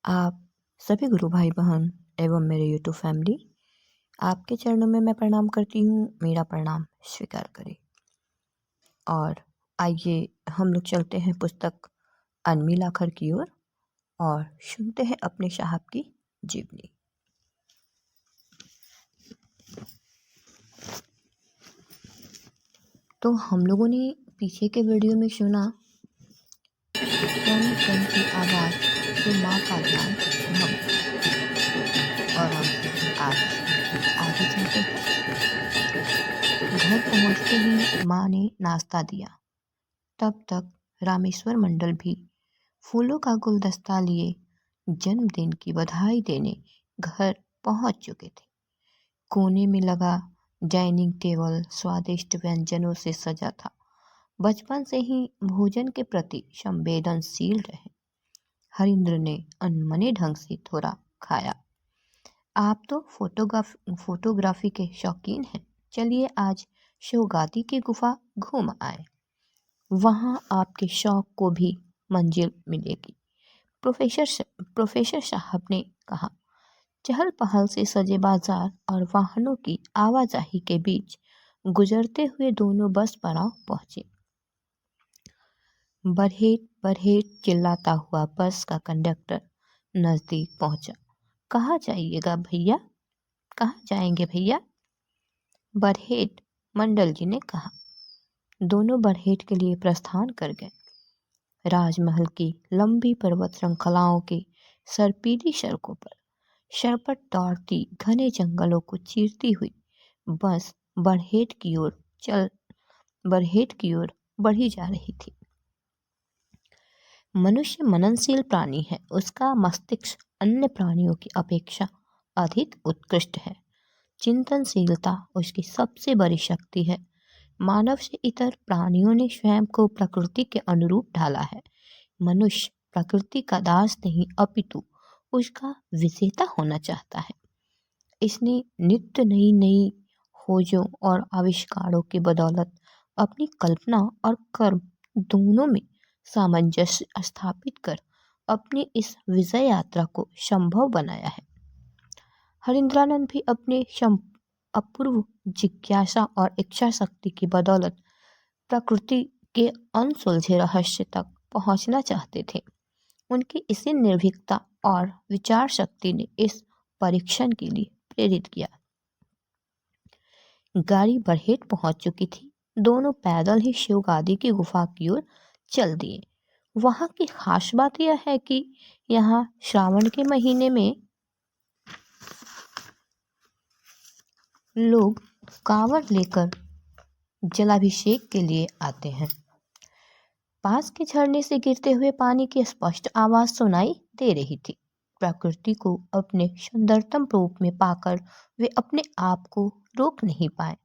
आप सभी गुरु भाई बहन एवं मेरे यूट्यूब फैमिली, आपके चरणों में मैं प्रणाम करती हूँ। मेरा प्रणाम स्वीकार करें। और आइए हम लोग चलते हैं पुस्तक अनमिल आखर की ओर और सुनते हैं अपने साहब की जीवनी। तो हम लोगों ने पीछे के वीडियो में सुना कण कण की आवाज़ से माँ का ध्यान भंग, और हम आज आगे चलते हैं। घर पहुंचते ही माँ ने नाश्ता दिया। तब तक रामेश्वर मंडल भी फूलों का गुलदस्ता लिए जन्मदिन की बधाई देने घर पहुंच चुके थे। कोने में लगा डाइनिंग टेबल स्वादिष्ट व्यंजनों से सजा था। बचपन से ही भोजन के प्रति संवेदनशील रहे हरिंद्र ने अनमने ढंग से थोड़ा खाया। आप तो फोटोग्राफी के शौकीन हैं, चलिए आज शिवगादी की गुफा घूम आए, वहाँ आपके शौक को भी मंजिल मिलेगी। प्रोफेसर साहब ने कहा। चहल पहल से सजे बाजार और वाहनों की आवाजाही के बीच गुजरते हुए दोनों बस पड़ाव पहुंचे। बरहेट बरहेट चिल्लाता हुआ बस का कंडक्टर नजदीक पहुंचा। कहाँ जाइएगा भैया, कहाँ जाएंगे भैया? बरहेट, मंडल जी ने कहा। दोनों बरहेट के लिए प्रस्थान कर गए। राजमहल की लंबी पर्वत श्रृंखलाओं की सर्पीली सड़कों पर सरपट दौड़ती घने जंगलों को चीरती हुई बस बरहेट की ओर बढ़ी जा रही थी। मनुष्य मननशील प्राणी है, उसका मस्तिष्क अन्य प्राणियों की अपेक्षा अधिक उत्कृष्ट है। चिंतनशीलता उसकी सबसे बड़ी शक्ति है। मानव से इतर प्राणियों ने स्वयं को प्रकृति के अनुरूप ढाला है। मनुष्य प्रकृति का दास नहीं अपितु उसका विजेता होना चाहता है। इसने नित्य नई नई खोजों और आविष्कारों की बदौलत अपनी कल्पना और कर्म दोनों में सामंजस्य स्थापित कर अपनी इस विजय यात्रा को संभव बनाया है। हरिंद्रानंद भी अपने अपूर्व जिज्ञासा और इच्छा शक्ति की बदौलत प्रकृति के अनसुलझे रहस्य तक पहुंचना चाहते थे। उनकी इसी निर्भीकता और विचार शक्ति ने इस परीक्षण के लिए प्रेरित किया। गाड़ी बरहेट पहुंच चुकी थी। दोनों पैदल ही शिवगादी की गुफा की ओर चल दिए। वहां की खास बात यह है कि यहाँ श्रावण के महीने में लोग कांवड़ लेकर जलाभिषेक के लिए आते हैं। पास के झरने से गिरते हुए पानी की स्पष्ट आवाज सुनाई दे रही थी। प्रकृति को अपने सुंदरतम रूप में पाकर वे अपने आप को रोक नहीं पाए।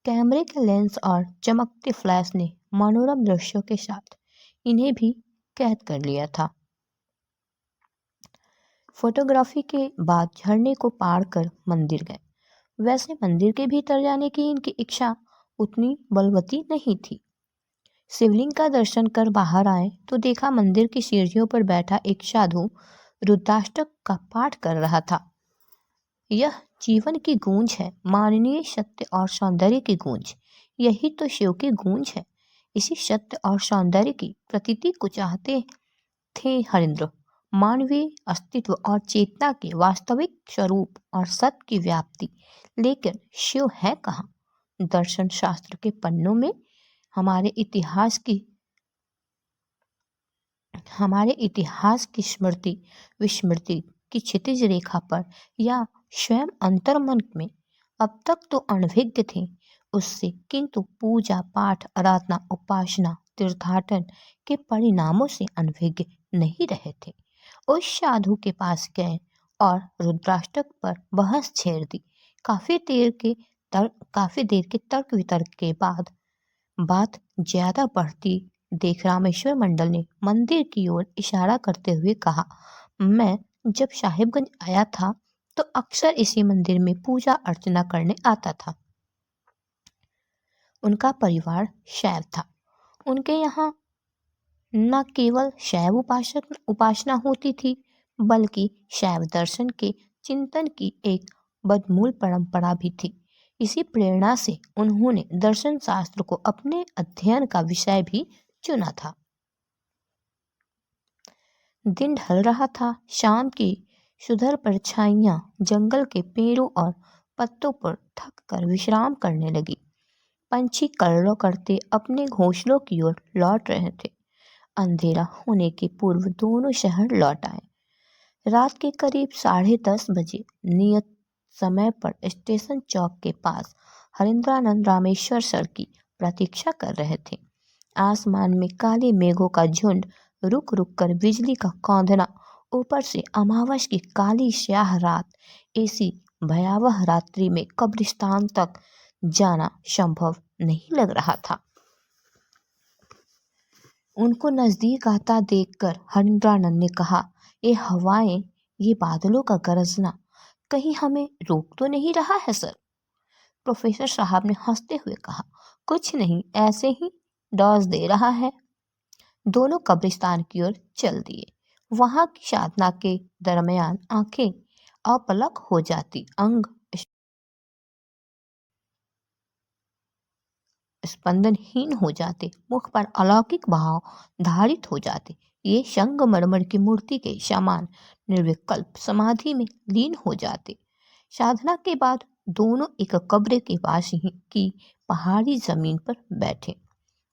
कैमरे के लेंस और चमकते फ्लैश ने मनोरम दृश्यों के साथ इन्हें भी कैद कर लिया था। फोटोग्राफी के बाद झरने को पार कर मंदिर गए। वैसे मंदिर के भीतर जाने की इनकी इच्छा उतनी बलवती नहीं थी। शिवलिंग का दर्शन कर बाहर आए तो देखा मंदिर की सीढ़ियों पर बैठा एक साधु रुद्राष्टक का पाठ कर रहा था। यह जीवन की गूंज है, माननीय सत्य और सौंदर्य की गूंज। यही तो शिव की गूंज है। इसी सत्य और सौंदर्य की प्रतीति को चाहते थे हरिंद्र। मानवीय अस्तित्व और चेतना के वास्तविक स्वरूप और सत्य की व्याप्ति। लेकिन शिव है कहाँ? दर्शन शास्त्र के पन्नों में, हमारे इतिहास की स्मृति विस्मृति की क्षितिज रेखा पर, या स्वयं अंतर्मन में? अब तक तो अनभिज्ञ थे उससे, किंतु पूजा पाठ आराधना उपासना तीर्थाटन के परिणामों से अनभिज्ञ नहीं रहे थे। उस साधु के पास गए और रुद्राष्टक पर बहस छेड़ दी। काफी देर के तर्क वितर्क के बाद बात ज्यादा बढ़ती देख रामेश्वर मंडल ने मंदिर की ओर इशारा करते हुए कहा, मैं जब साहिबगंज आया था तो अक्सर इसी मंदिर में पूजा अर्चना करने आता था। उनका परिवार शैव था। उनके यहाँ न केवल शैव उपासना होती थी, बल्कि शैव दर्शन के चिंतन की एक बदमूल परंपरा भी थी। इसी प्रेरणा से उन्होंने दर्शन शास्त्र को अपने अध्ययन का विषय भी चुना था। दिन ढल रहा था। शाम की सुधर परछाइयां जंगल के पेड़ों और पत्तों पर थक कर विश्राम करने लगी। पंछी कलरव करते अपने घोंसलों की ओर लौट रहे थे। अंधेरा होने के पूर्व दोनों शहर लौट आए। रात के करीब 10:30 बजे नियत समय पर स्टेशन चौक के पास हरिंद्रानंद रामेश्वर सर की प्रतीक्षा कर रहे थे। आसमान में काले मेघों का झुंड रुक रुक कर बिजली का कौंधना, ऊपर से अमावस की काली स्याह रात, ऐसी भयावह रात्रि में कब्रिस्तान तक जाना संभव नहीं लग रहा था। उनको नजदीक आता देखकर हरिंद्रानंद ने कहा, ये हवाएं, ये बादलों का गरजना कहीं हमें रोक तो नहीं रहा है सर? प्रोफेसर साहब ने हंसते हुए कहा, कुछ नहीं, ऐसे ही डॉज दे रहा है। दोनों कब्रिस्तान की ओर चल दिए। वहां की साधना के दरमियान आंखें अपलक हो जाती, अंग स्पंदनहीन हो जाते, मुख पर अलौकिक भाव धारित हो जाते। ये संगमरमर की मूर्ति के समान निर्विकल्प समाधि में लीन हो जाते। साधना के बाद दोनों एक कब्र के पास ही की पहाड़ी जमीन पर बैठे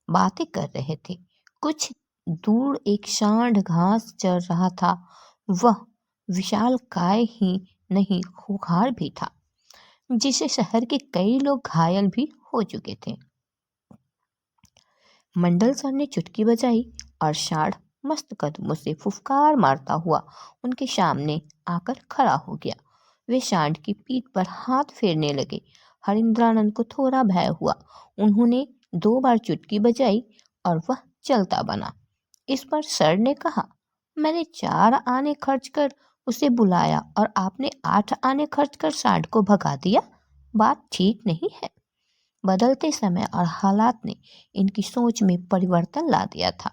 बातें कर रहे थे। कुछ दूर एक सांड घास चर रहा था। वह विशालकाय ही नहीं, खूंखार भी था, जिसे शहर के कई लोग घायल भी हो चुके थे। मंडल सर ने चुटकी बजाई और सांड मस्त कदमों से फुफकार मारता हुआ उनके सामने आकर खड़ा हो गया। वे सांड की पीठ पर हाथ फेरने लगे। हरिंद्रानंद को थोड़ा भय हुआ। उन्होंने 2 बार चुटकी बजाई और वह चलता बना। इस पर सर ने कहा, मैंने 4 आने खर्च कर उसे बुलाया और आपने 8 आने खर्च कर सांड को भगा दिया। बात ठीक नहीं है। बदलते समय और हालात ने इनकी सोच में परिवर्तन ला दिया था।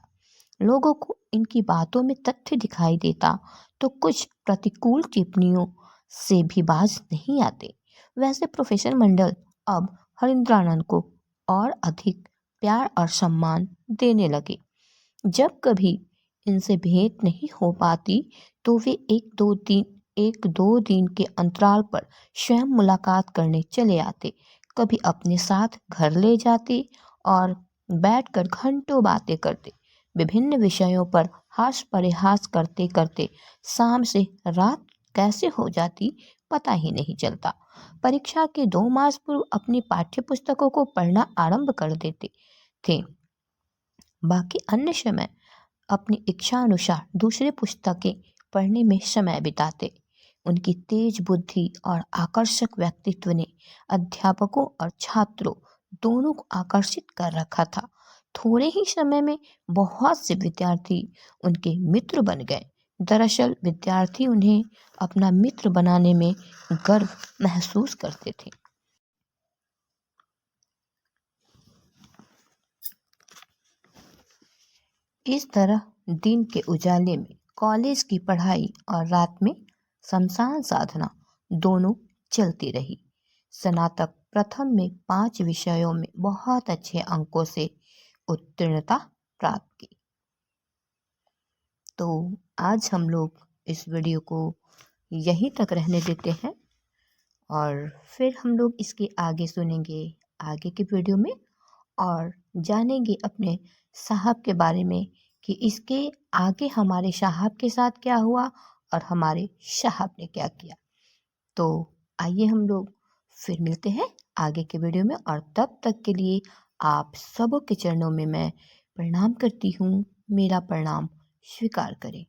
लोगों को इनकी बातों में तथ्य दिखाई देता तो कुछ प्रतिकूल टिप्पणियों से भी बाज नहीं आते। वैसे प्रोफेसर मंडल अब हरिंद्रानंद को और अधिक प्यार और सम्मान देने लगे। जब कभी इनसे भेंट नहीं हो पाती तो वे एक दो दिन के अंतराल पर स्वयं मुलाकात करने चले आते। कभी अपने साथ घर ले जाते और बैठकर घंटों बातें करते। विभिन्न विषयों पर हास परिहास करते करते शाम से रात कैसे हो जाती पता ही नहीं चलता। परीक्षा के 2 मास पूर्व अपनी पाठ्य पुस्तकों को पढ़ना आरंभ कर देते थे। बाकी अन्य समय अपनी इच्छा अनुसार दूसरे पुस्तकें पढ़ने में समय बिताते। उनकी तेज बुद्धि और आकर्षक व्यक्तित्व ने अध्यापकों और छात्रों दोनों को आकर्षित कर रखा था। थोड़े ही समय में बहुत से विद्यार्थी उनके मित्र बन गए। दरअसल विद्यार्थी उन्हें अपना मित्र बनाने में गर्व महसूस करते थे। इस तरह दिन के उजाले में कॉलेज की पढ़ाई और रात में शमशान साधना दोनों चलती रही। स्नातक प्रथम में 5 विषयों में बहुत अच्छे अंकों से उत्तीर्णता प्राप्त की। तो आज हम लोग इस वीडियो को यहीं तक रहने देते हैं और फिर हम लोग इसके आगे सुनेंगे आगे की वीडियो में और जानेंगे अपने साहब के बारे में कि इसके आगे हमारे साहब के साथ क्या हुआ और हमारे साहब ने क्या किया। तो आइए हम लोग फिर मिलते हैं आगे के वीडियो में और तब तक के लिए आप सबों के चरणों में मैं प्रणाम करती हूँ। मेरा प्रणाम स्वीकार करें।